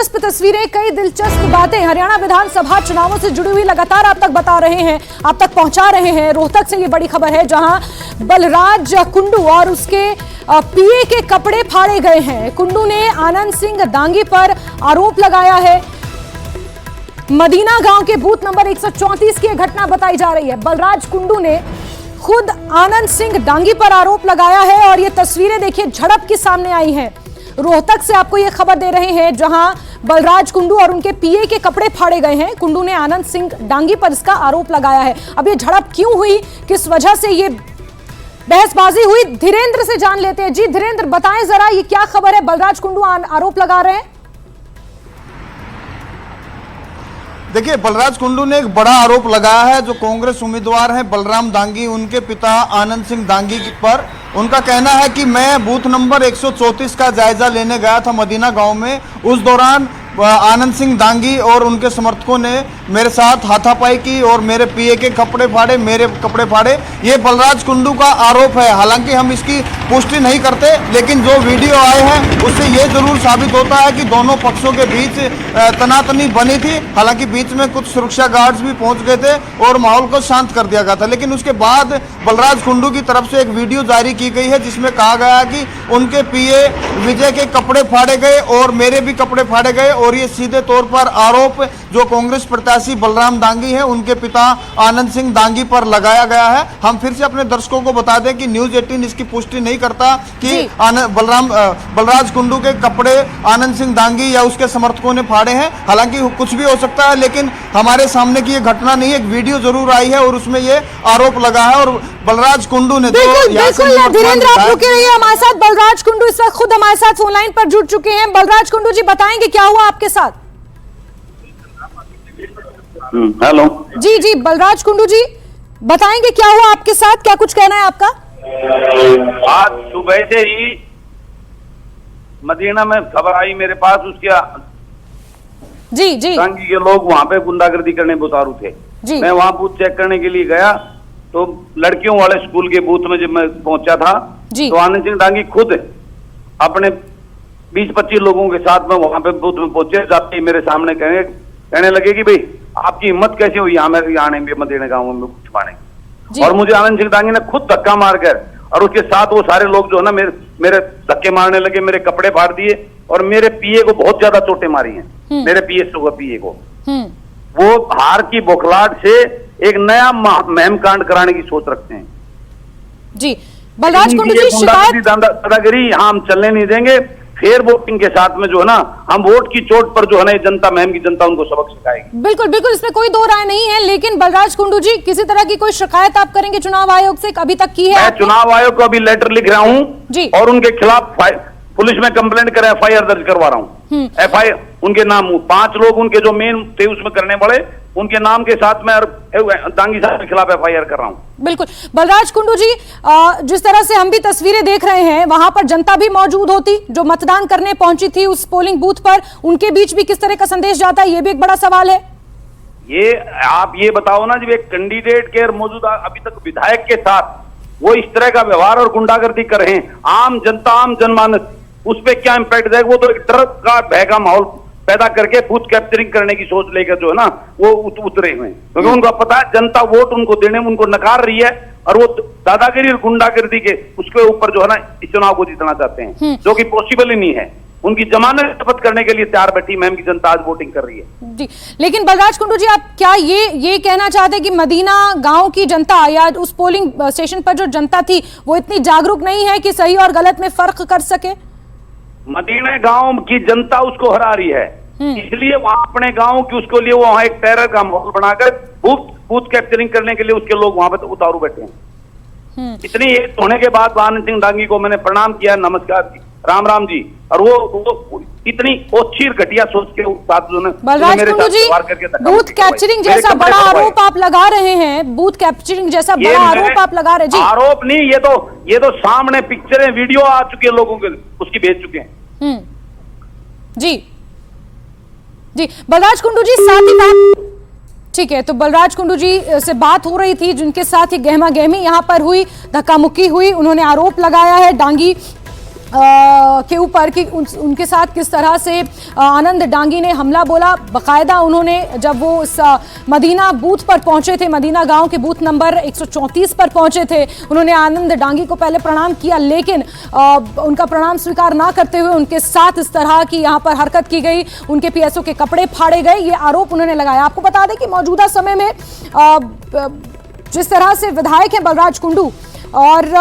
दिलचस्प तस्वीरें, कई दिलचस्प बातें हरियाणा विधानसभा चुनावों से जुड़ी हुई लगातार आप तक बता रहे हैं, आप तक पहुंचा रहे हैं। रोहतक से ये बड़ी खबर है जहां बलराज कुंडू और उसके पीए के कपड़े फाड़े गए हैं। कुंडू ने आनंद सिंह दांगी पर आरोप लगाया है। मदीना गांव के बूथ नंबर 134 की घटना बताई जा रही है। बलराज कुंडू ने खुद आनंद सिंह दांगी पर आरोप लगाया है और ये तस्वीरें देखिए झड़प की सामने आई हैं। रोहतक से आपको ये खबर दे रहे हैं जहां बलराज कुंडू और उनके पीए के कपड़े फाड़े गए हैं। कुंडू ने आनंद सिंह डांगी पर इसका आरोप लगाया है। अब ये झड़प क्यों हुई, किस वजह से ये बहसबाजी हुई, धीरेन्द्र से जान लेते हैं। जी धीरेन्द्र, बताएं जरा ये क्या खबर है, बलराज कुंडू आरोप लगा रहे हैं। देखिए, बलराज कुंडू ने एक बड़ा आरोप लगाया है। जो कांग्रेस उम्मीदवार हैं बलराम दांगी, उनके पिता आनंद सिंह दांगी पर उनका कहना है कि मैं बूथ नंबर 134 का जायजा लेने गया था मदीना गांव में। उस दौरान आनंद सिंह दांगी और उनके समर्थकों ने मेरे साथ हाथापाई की और मेरे पीए के कपड़े फाड़े, मेरे कपड़े फाड़े। ये बलराज कुंडू का आरोप है। हालांकि हम इसकी पुष्टि नहीं करते, लेकिन जो वीडियो आए हैं उससे ये जरूर साबित होता है कि दोनों पक्षों के बीच तनातनी बनी थी। हालांकि बीच में कुछ सुरक्षा गार्ड्स भी पहुंच गए थे और माहौल को शांत कर दिया गया था। लेकिन उसके बाद बलराज कुंडू की तरफ से एक वीडियो जारी की गई है जिसमें कहा गया कि उनके पीए विजय के कपड़े फाड़े गए और मेरे भी कपड़े फाड़े गए। और ये सीधे तौर पर आरोप जो कांग्रेस प्रत्याशी बलराम दांगी हैं उनके पिता आनंद सिंह दांगी पर लगाया गया है। हम फिर से अपने दर्शकों को बता दें कि न्यूज़ 18 इसकी पुष्टि नहीं करता कि बलराज कुंडू के कपड़े आनंद सिंह दांगी या उसके समर्थकों ने फाड़े हैं। हालांकि कुछ भी हो सकता है, लेकिन हमारे सामने की ये घटना नहीं है। एक वीडियो जरूर आई है और उसमें ये आरोप लगा है। और बलराज कुंडू ने धीरेन्द्र, आप रुके रहिए हमारे साथ। बलराज कुंडू इस वक्त खुद हमारे साथ फोन लाइन पर जुड़ चुके हैं। बलराज कुंडू जी, बताएंगे क्या हुआ आपके साथ? हेलो जी जी, बलराज कुंडू जी बताएंगे क्या हुआ आपके साथ, क्या कुछ कहना है आपका? आज सुबह से ही मदीना में खबर आई मेरे पास, उसके जी जी दांगी के लोग वहां पे गुंडागर्दी करने उतारू थे। मैं वहां बूथ चेक करने के लिए गया तो लड़कियों वाले स्कूल के बूथ में जब मैं पहुंचा था तो आनंद सिंह दांगी खुद अपने 20-25 लोगों के साथ में वहां पे बूथ में पहुंचे। जाते ही मेरे सामने कहने लगे कि भाई आपकी हिम्मत कैसे हुई यहाँ आने में, मदीना गांव में कुछ पाने। और मुझे आनंद सिंह दांगी ने खुद धक्का मारकर और उसके साथ वो सारे लोग जो है ना मेरे धक्के मारने लगे, मेरे कपड़े फाड़ दिए और मेरे पीए को बहुत ज्यादा चोटें मारी हैं। मेरे पीए को वो हार की बौखलाहट से एक नया महम कांड कराने की सोच रखते हैं। जी बलराज कुंडू जी, शिकायत दादागिरी यहाँ हम चलने नहीं देंगे। फेयर वोटिंग के साथ में जो है ना हम वोट की चोट पर जो है ना जनता, महम की जनता उनको सबक सिखाएगी। बिल्कुल बिल्कुल, इसमें कोई दो राय नहीं है। लेकिन बलराज कुंडू जी, किसी तरह की कोई शिकायत आप करेंगे चुनाव आयोग से, अभी तक की है? मैं चुनाव आयोग को अभी लेटर लिख रहा हूँ और उनके खिलाफ पुलिस में कंप्लेंट कर FIR दर्ज करवा रहा हूँ। FIR उनके नाम 5 लोग उनके जो मेन थे उसमें करने पड़े, उनके नाम के साथ में दांगी साहब के खिलाफ FIR कर रहा हूं। बिल्कुल बलराज कुंडू जी, जिस तरह से हम भी तस्वीरें देख रहे हैं, वहां पर जनता भी मौजूद होती जो मतदान करने पहुंची थी उस पोलिंग बूथ पर, उनके बीच भी किस तरह का संदेश जाता है, ये भी एक बड़ा सवाल है। ये आप ये बताओ ना, जब एक कैंडिडेट के मौजूदा अभी तक विधायक के साथ वो इस तरह का व्यवहार और गुंडागर्दी कर रहे हैं, आम जनता, आम जनमानस उस पर क्या इम्पैक्ट जाएगा? वो तो एक डर का भय का माहौल पैदा करके बूथ कैप्चरिंग करने की सोच लेकर जो है ना वो उतरे हुए हैं, क्योंकि उनको पता है जनता वोट उनको देने में उनको नकार रही है और वो दादागिरी और गुंडागर्दी के उसके ऊपर जो है ना इस चुनाव को जीतना चाहते हैं, जो कि पॉसिबल ही नहीं है। उनकी जमानत शपथ करने के लिए तैयार बैठी मैम की जनता आज वोटिंग कर रही है। जी, लेकिन बलराज कुंडू जी, आप क्या ये कहना चाहते हैं कि मदीना गांव की जनता या उस पोलिंग स्टेशन पर जो जनता थी वो इतनी जागरूक नहीं है कि सही और गलत में फर्क कर सके? मदीना गांव की जनता उसको हरा रही है, इसलिए वहां अपने गांव की उसके लिए वहां एक टेरर का माहौल बनाकर बूथ कैप्चरिंग करने के लिए उसके लोग वहां पर उतारू बैठे हैं। इतनी एक होने के बाद आनंद सिंह दांगी को मैंने प्रणाम किया, नमस्कार जी, राम राम जी, और वो इतनी ओछीर घटिया सोच के साथ जो बलराज कुंडू जी, बूथ कैप्चरिंग जैसा बड़ा आरोप आप लगा रहे हैं, बूथ कैप्चरिंग जैसा बड़ा आरोप आप लगा रहे हैं। आरोप नहीं, ये तो सामने पिक्चरें, वीडियो आ चुकी है, लोगों के उसकी भेज चुके हैं। जी जी बलराज कुंडू जी, साथ ही बात, ठीक है, तो बलराज कुंडू जी से बात हो रही थी जिनके साथ ही गहमा गहमी यहाँ पर हुई, धक्का मुक्की हुई, उन्होंने आरोप लगाया है दांगी के ऊपर कि उनके साथ किस तरह से आनंद डांगी ने हमला बोला। बाकायदा उन्होंने जब वो उस मदीना बूथ पर पहुंचे थे, मदीना गांव के बूथ नंबर 134 पर पहुंचे थे, उन्होंने आनंद डांगी को पहले प्रणाम किया, लेकिन उनका प्रणाम स्वीकार ना करते हुए उनके साथ इस तरह की यहां पर हरकत की गई, उनके पीएसओ के कपड़े फाड़े गए, ये आरोप उन्होंने लगाया। आपको बता दें कि मौजूदा समय में जिस तरह से विधायक हैं बलराज कुंडू, और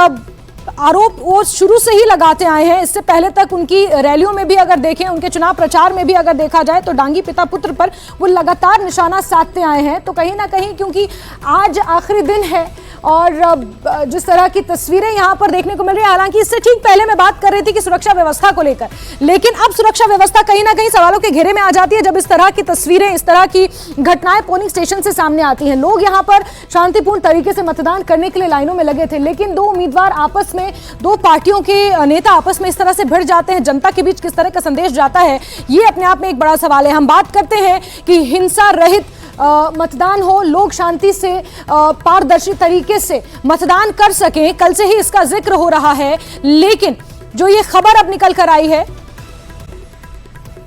आरोप वो शुरू से ही लगाते आए हैं, इससे पहले तक उनकी रैलियों में भी अगर देखें, उनके चुनाव प्रचार में भी अगर देखा जाए तो डांगी पिता पुत्र पर वो लगातार निशाना साधते आए हैं। तो कहीं ना कहीं क्योंकि आज आखिरी दिन है और जिस तरह की तस्वीरें यहां पर देखने को मिल रही है, हालांकि इससे ठीक पहले मैं बात कर रही थी कि सुरक्षा व्यवस्था को लेकर, लेकिन अब सुरक्षा व्यवस्था कहीं ना कहीं सवालों के घेरे में आ जाती है जब इस तरह की तस्वीरें, इस तरह की घटनाएं पोलिंग स्टेशन से सामने आती हैं। लोग यहां पर शांतिपूर्ण तरीके से मतदान करने के लिए लाइनों में लगे थे, लेकिन दो उम्मीदवार आपस में, दो पार्टियों के नेता आपस में इस तरह से भिड़ जाते हैं, जनता के बीच किस तरह का संदेश जाता है, ये अपने आप में एक बड़ा सवाल है। हम बात करते हैं कि हिंसा रहित मतदान हो, लोग शांति से पारदर्शी तरीके से मतदान कर सकें, कल से ही इसका जिक्र हो रहा है, लेकिन जो ये खबर अब निकल कर आई है